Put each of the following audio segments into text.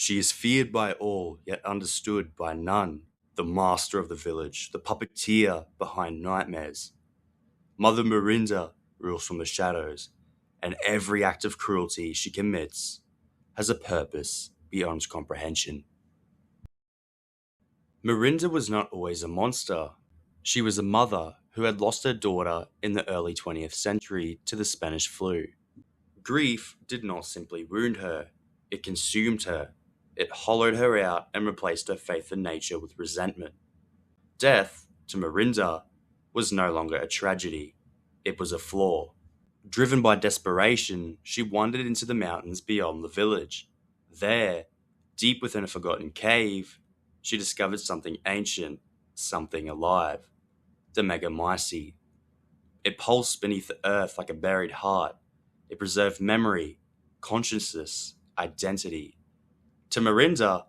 She is feared by all, yet understood by none. The master of the village, the puppeteer behind nightmares. Mother Miranda rules from the shadows, and every act of cruelty she commits has a purpose beyond comprehension. Miranda was not always a monster. She was a mother who had lost her daughter in the early 20th century to the Spanish flu. Grief did not simply wound her, it consumed her. It hollowed her out and replaced her faith in nature with resentment. Death, to Miranda, was no longer a tragedy, it was a flaw. Driven by desperation, she wandered into the mountains beyond the village. There, deep within a forgotten cave, she discovered something ancient, something alive: the Megamycete. It pulsed beneath the earth like a buried heart. It preserved memory, consciousness, identity. To Miranda,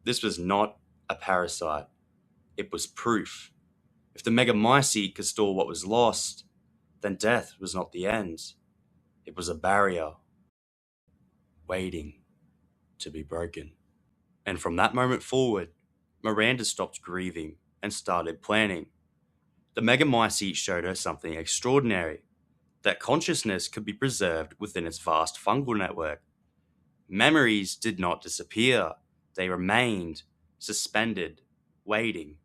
this was not a parasite, it was proof. If the Megamycete could store what was lost, then death was not the end. It was a barrier, waiting to be broken. And from that moment forward, Miranda stopped grieving and started planning. The Megamycete showed her something extraordinary: that consciousness could be preserved within its vast fungal network. Memories did not disappear, they remained, suspended, waiting.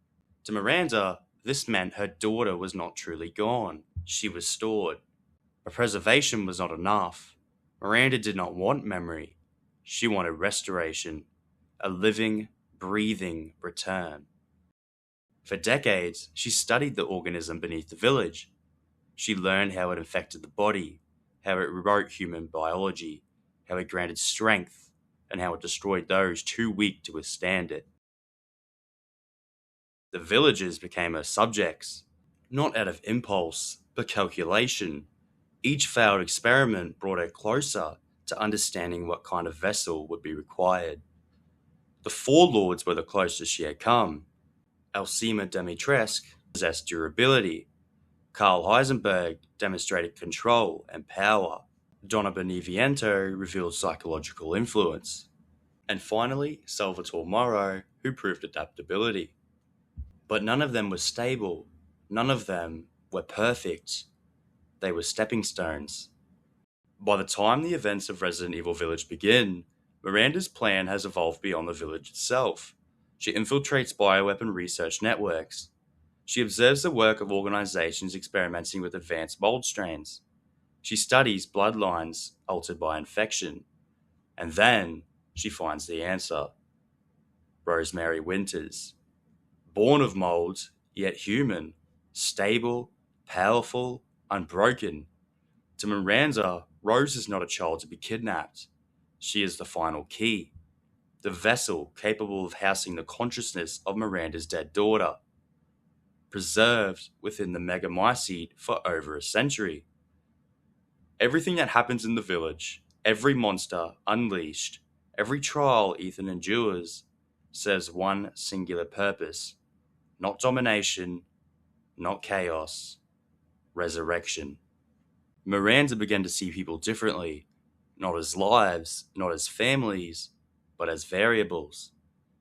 To Miranda, this meant her daughter was not truly gone, she was stored. But preservation was not enough. Miranda did not want memory, she wanted restoration, a living, breathing return. For decades, she studied the organism beneath the village. She learned how it infected the body, how it rewrote human biology, how it granted strength, and how it destroyed those too weak to withstand it. The villagers became her subjects, not out of impulse, but calculation. Each failed experiment brought her closer to understanding what kind of vessel would be required. The Four Lords were the closest she had come. Alcima Dimitrescu possessed durability. Carl Heisenberg demonstrated control and power. Donna Beneviento revealed psychological influence. And finally, Salvatore Morrow, who proved adaptability. But none of them was stable. None of them were perfect. They were stepping stones. By the time the events of Resident Evil Village begin, Miranda's plan has evolved beyond the village itself. She infiltrates bioweapon research networks. She observes the work of organizations experimenting with advanced mold strains. She studies bloodlines altered by infection. And then she finds the answer: Rosemary Winters. Born of mold, yet human, stable, powerful, unbroken. To Miranda, Rose is not a child to be kidnapped. She is the final key, the vessel capable of housing the consciousness of Miranda's dead daughter, preserved within the Megamycete for over a century. Everything that happens in the village, every monster unleashed, every trial Ethan endures, serves one singular purpose: not domination, not chaos, resurrection. Miranda began to see people differently, not as lives, not as families, but as variables,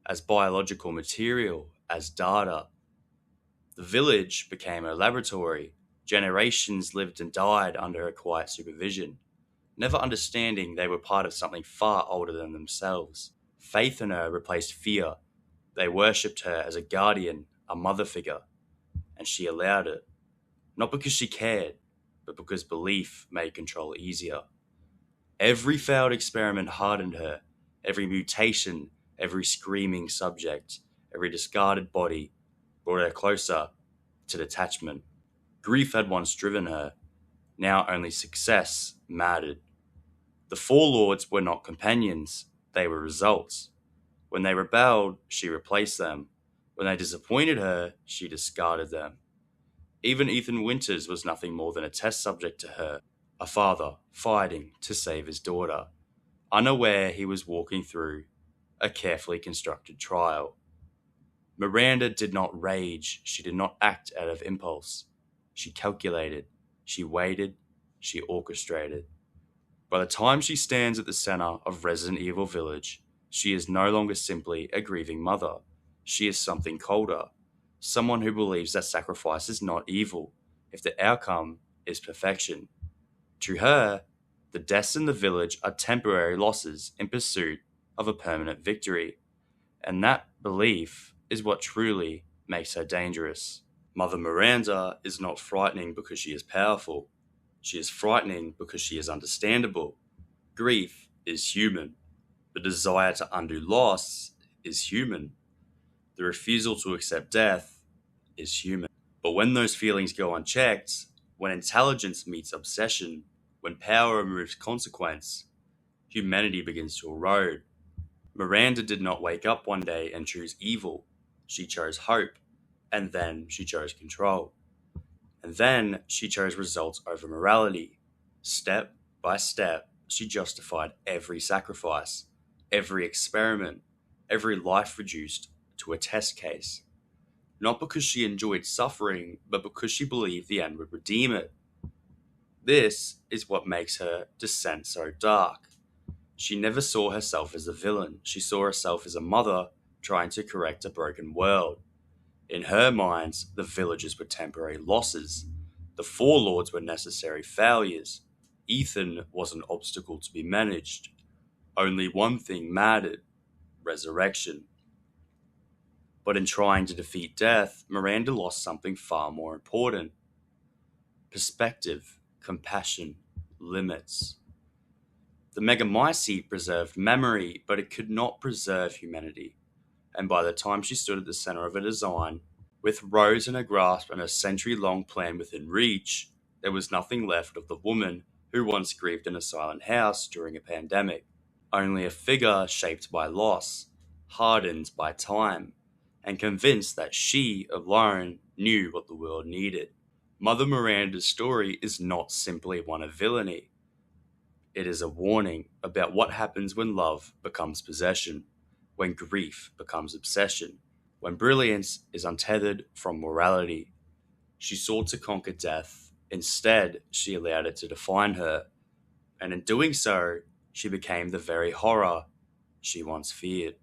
as biological material, as data. The village became her laboratory. Generations lived and died under her quiet supervision, never understanding they were part of something far older than themselves. Faith in her replaced fear. They worshipped her as a guardian, a mother figure, and she allowed it. Not because she cared, but because belief made control easier. Every failed experiment hardened her. Every mutation, every screaming subject, every discarded body brought her closer to detachment. Grief had once driven her. Now only success mattered. The Four Lords were not companions, they were results. When they rebelled, she replaced them. When they disappointed her, she discarded them. Even Ethan Winters was nothing more than a test subject to her, a father fighting to save his daughter, unaware he was walking through a carefully constructed trial. Miranda did not rage, she did not act out of impulse. She calculated, she waited, she orchestrated. By the time she stands at the center of Resident Evil Village, She is no longer simply a grieving mother. She is something colder, someone who believes that sacrifice is not evil if the outcome is perfection. To her, the deaths in the village are temporary losses in pursuit of a permanent victory, and that belief is what truly makes her dangerous. Mother Miranda is not frightening because she is powerful. She is frightening because she is understandable. Grief is human. The desire to undo loss is human. The refusal to accept death is human. But when those feelings go unchecked, when intelligence meets obsession, when power removes consequence, humanity begins to erode. Miranda did not wake up one day and choose evil. She chose hope, and then she chose control. And then she chose results over morality. Step by step, she justified every sacrifice, every experiment, every life reduced to a test case. Not because she enjoyed suffering, but because she believed the end would redeem it. This is what makes her descent so dark. She never saw herself as a villain. She saw herself as a mother trying to correct a broken world. In her mind, the villages were temporary losses. The four lords were necessary failures. Ethan was an obstacle to be managed. Only one thing mattered: resurrection. But in trying to defeat death, Miranda lost something far more important: perspective, compassion, limits. The Megamycete preserved memory, but it could not preserve humanity. And by the time she stood at the center of a design, with Rose in her grasp and a century-long plan within reach, there was nothing left of the woman who once grieved in a silent house during a pandemic. Only a figure shaped by loss, hardened by time, and convinced that she alone knew what the world needed. Mother Miranda's story is not simply one of villainy. It is a warning about what happens when love becomes possession, when grief becomes obsession, when brilliance is untethered from morality. She sought to conquer death. Instead, she allowed it to define her, and in doing so, she became the very horror she once feared.